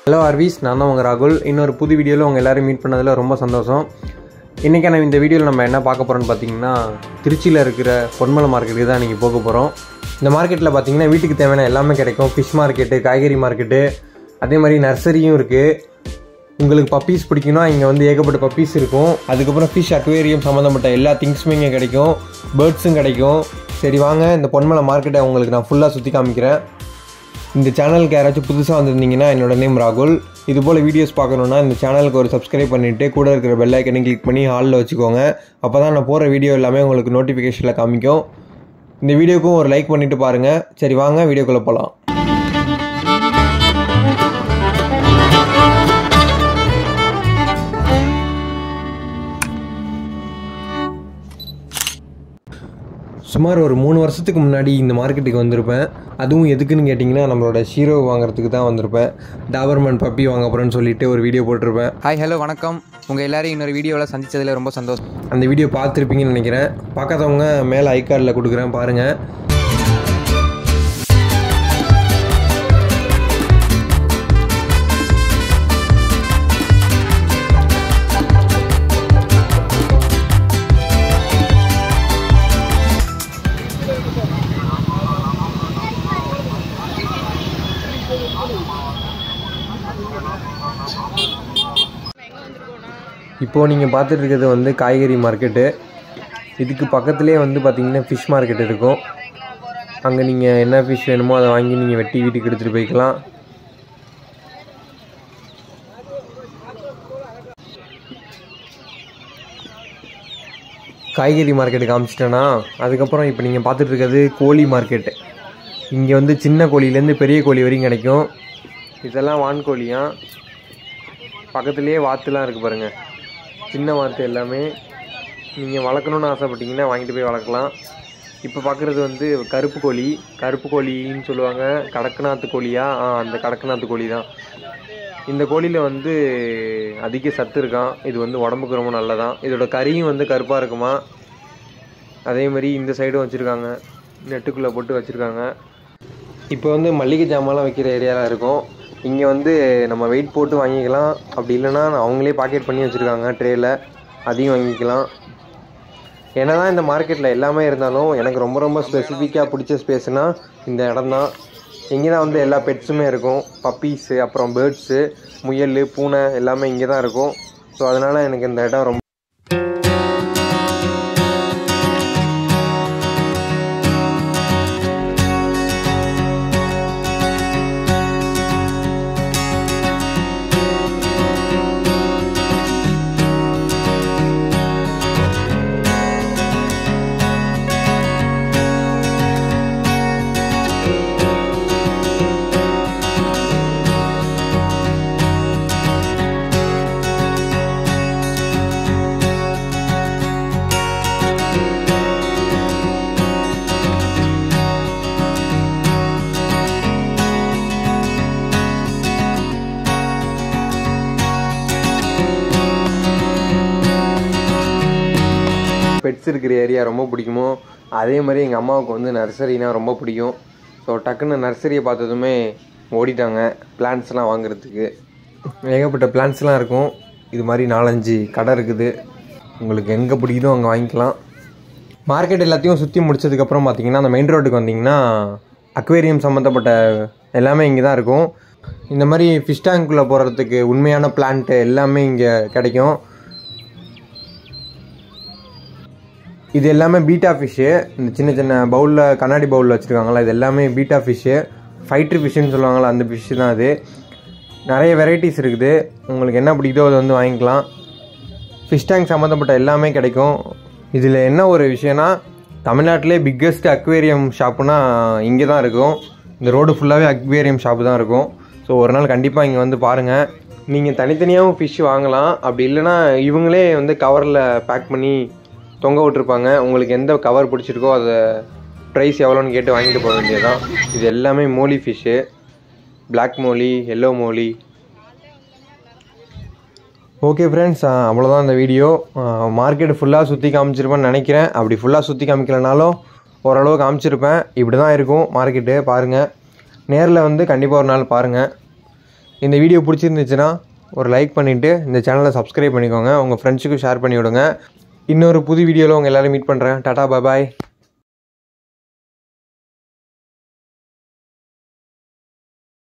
Hello ஆர்விஸ், நான் தான் உங்கள் ராகுல். இன்னொரு புது வீடியோவில் உங்கள் எல்லோரும் மீட் பண்ணதில் ரொம்ப சந்தோஷம். இன்றைக்கான இந்த வீடியோவில் நம்ம என்ன பார்க்க போகிறோன்னு பார்த்தீங்கன்னா, திருச்சியில் இருக்கிற பொன்மலை மார்க்கெட்டுக்கு தான் நீங்கள் போக போகிறோம். இந்த மார்க்கெட்டில் பார்த்தீங்கன்னா வீட்டுக்கு தேவையான எல்லாமே கிடைக்கும். ஃபிஷ் மார்க்கெட்டு, காய்கறி மார்க்கெட்டு, அதே மாதிரி நர்சரியும் இருக்குது. உங்களுக்கு பப்பீஸ் பிடிக்குன்னா இங்கே வந்து ஏகப்பட்ட பப்பீஸ் இருக்கும். அதுக்கப்புறம் ஃபிஷ் அக்வேரியம் சம்மந்தப்பட்ட எல்லா திங்ஸுமே இங்கே கிடைக்கும். பேர்ட்ஸும் கிடைக்கும். சரி வாங்க, இந்த பொன்மலை மார்க்கெட்டை உங்களுக்கு நான் ஃபுல்லாக சுற்றி காமிக்கிறேன். இந்த சேனலுக்கு யாராச்சும் புதுசாக வந்திருந்தீங்கன்னா என்னோட நேம் ராகுல். இதுபோல் வீடியோஸ் பார்க்கணுன்னா இந்த சேனலுக்கு ஒரு சப்ஸ்கிரைப் பண்ணிவிட்டு கூட இருக்கிற பெல் ஐக்கனை கிளிக் பண்ணி ஹாலில் வச்சுக்கோங்க. அப்போ தான் நான் போகிற வீடியோ எல்லாமே உங்களுக்கு நோட்டிஃபிகேஷனில் காமிக்கும். இந்த வீடியோக்கும் ஒரு லைக் பண்ணிவிட்டு பாருங்கள். சரி வாங்க, வீடியோக்குள்ளே போகலாம். சுமார் ஒரு 3 வருஷத்துக்கு முன்னாடி இந்த மார்க்கெட்டுக்கு வந்திருப்பேன். அதுவும் எதுக்குன்னு கேட்டிங்கன்னா, நம்மளோட ஷீரோ வாங்குறதுக்கு தான் வந்திருப்பேன். டாபர்மேன் பப்பி வாங்க போகிறேன்னு சொல்லிட்டு ஒரு வீடியோ போட்டிருப்பேன். ஹாய், ஹலோ, வணக்கம். உங்கள் எல்லோரும் இன்னொரு வீடியோவில் சந்தித்ததில் ரொம்ப சந்தோஷம். அந்த வீடியோ பார்த்துருப்பீங்கன்னு நினைக்கிறேன். பார்க்காதவங்க மேலே ஐகார்டில் கொடுக்குறேன், பாருங்கள். இப்போது நீங்கள் பார்த்துட்டு இருக்கிறது வந்து காய்கறி மார்க்கெட்டு. இதுக்கு பக்கத்துலேயே வந்து பார்த்திங்கன்னா ஃபிஷ் மார்க்கெட் இருக்கும். அங்கே நீங்கள் என்ன ஃபிஷ் வேணுமோ அதை வாங்கி நீங்கள் வெட்டி வீட்டுக்கு எடுத்துகிட்டு போய்க்கலாம். காய்கறி மார்க்கெட்டு காமிச்சிட்டேன்னா, அதுக்கப்புறம் இப்போ நீங்கள் பார்த்துட்டு இருக்கிறது கோழி மார்க்கெட்டு. இங்கே வந்து சின்ன கோழிலேருந்து பெரிய கோழி வரைக்கும் கிடைக்கும். இதெல்லாம் வான்கோழியாக. பக்கத்துலேயே வாத்துலாம் இருக்குது பாருங்கள். சின்ன வாத்து எல்லாமே நீங்கள் வளர்க்கணுன்னு ஆசைப்பட்டீங்கன்னா வாங்கிட்டு போய் வளர்க்கலாம். இப்போ பார்க்குறது வந்து கருப்பு கோழி. கருப்பு கோழின்னு சொல்லுவாங்க. கடக்கநாத்து கோழியா? அந்த கடக்கநாத்து கோழி தான். இந்த கோழியில் வந்து அதிக சத்து இருக்கான். இது வந்து உடம்புக்கு ரொம்ப நல்லதான். இதோட கறியும் வந்து கருப்பாக இருக்குமா. அதே மாதிரி இந்த சைடும் வச்சுருக்காங்க, நெட்டுக்குள்ளே போட்டு வச்சுருக்காங்க. இப்போ வந்து மளிகை ஜாமான்லாம் வைக்கிற ஏரியாவில் இருக்கும். இங்கே வந்து நம்ம வெயிட் போட்டு வாங்கிக்கலாம். அப்படி இல்லைன்னா அவங்களே பாக்கெட் பண்ணி வச்சுருக்காங்க ட்ரேயில், அதையும் வாங்கிக்கலாம். ஏன்னா தான் இந்த மார்க்கெட்டில் எல்லாமே இருந்தாலும் எனக்கு ரொம்ப ரொம்ப ஸ்பெசிஃபிக்காக பிடிச்ச ஸ்பேஸ்னால் இந்த இடம் தான். இங்கே தான் வந்து எல்லா பெட்ஸுமே இருக்கும். பப்பீஸு, அப்புறம் பேர்ட்ஸு, முயல், பூனை எல்லாமே இங்கே தான் இருக்கும். ஸோ அதனால் எனக்கு இந்த இடம் ரொம்ப பெட்ஸ் இருக்கிற ஏரியா ரொம்ப பிடிக்குமோ, அதே மாதிரி எங்கள் அம்மாவுக்கு வந்து நர்சரினா ரொம்ப பிடிக்கும். ஸோ டக்குன்னு நர்சரியை பார்த்ததுமே ஓடிட்டாங்க பிளான்ட்ஸ்லாம் வாங்குறதுக்கு. ஏகப்பட்ட பிளான்ட்ஸ்லாம் இருக்கும். இது மாதிரி 4-5 கடை இருக்குது. உங்களுக்கு எங்கே பிடிக்குதோ அங்கே வாங்கிக்கலாம். மார்க்கெட் எல்லாத்தையும் சுற்றி முடிச்சதுக்கப்புறம் பார்த்தீங்கன்னா, அந்த மெயின் ரோட்டுக்கு வந்தீங்கன்னா அக்வேரியம் சம்மந்தப்பட்ட எல்லாமே இங்கே தான் இருக்கும். இந்த மாதிரி ஃபிஷ் டேங்க்குள்ளே போகிறதுக்கு உண்மையான பிளான்ட்டு எல்லாமே இங்கே கிடைக்கும். இது எல்லாமே பீட்டா ஃபிஷ்ஷு. இந்த சின்ன சின்ன பவுலில், கண்ணாடி பவுலில் வச்சுருக்காங்களா, இது எல்லாமே பீட்டா ஃபிஷ்ஷு. ஃபைட்ரு ஃபிஷ்ஷுன்னு சொல்லுவாங்களா, அந்த ஃபிஷ்ஷு தான் அது. நிறைய வெரைட்டிஸ் இருக்குது. உங்களுக்கு என்ன பிடிக்குதோ அதை வந்து வாங்கிக்கலாம். ஃபிஷ் டேங்க் சம்மந்தப்பட்ட எல்லாமே கிடைக்கும். இதில் என்ன ஒரு விஷயம்னா, தமிழ்நாட்டிலே பிக்கஸ்ட் அக்வேரியம் ஷாப்புனா இங்கே தான் இருக்கும். இந்த ரோடு ஃபுல்லாகவே அக்வேரியம் ஷாப்பு தான் இருக்கும். ஸோ ஒரு நாள் கண்டிப்பாக இங்கே வந்து பாருங்கள். நீங்கள் தனித்தனியாகவும் ஃபிஷ் வாங்கலாம். அப்படி இல்லைனா இவங்களே வந்து கவரில் பேக் பண்ணி தொங்க விட்டுருப்பாங்க. உங்களுக்கு எந்த கவர் பிடிச்சிருக்கோ அதை ப்ரைஸ் எவ்வளோன்னு கேட்டு வாங்கிட்டு போக வேண்டியதுதான். இது எல்லாமே molly fish. Black molly, yellow molly. Okay friends, அவ்வளோதான் இந்த வீடியோ. மார்க்கெட் ஃபுல்லாக சுற்றி காமிச்சிருப்பேன்னு நினைக்கிறேன். அப்படி ஃபுல்லாக சுற்றி காமிக்கலனாலும் ஓரளவு காமிச்சிருப்பேன். இப்படி தான் இருக்கும் மார்க்கெட்டு. பாருங்கள், நேரில் வந்து கண்டிப்பாக ஒரு நாள் பாருங்கள். இந்த வீடியோ பிடிச்சிருந்துச்சுன்னா ஒரு லைக் பண்ணிவிட்டு இந்த சேனலை சப்ஸ்கிரைப் பண்ணிக்கோங்க. உங்கள் ஃப்ரெண்ட்ஸுக்கும் ஷேர் பண்ணி விடுங்க. இன்னொரு புது வீடியோவில் உங்கள் எல்லோரும் மீட் பண்ணுறேன். டாடா பாய்.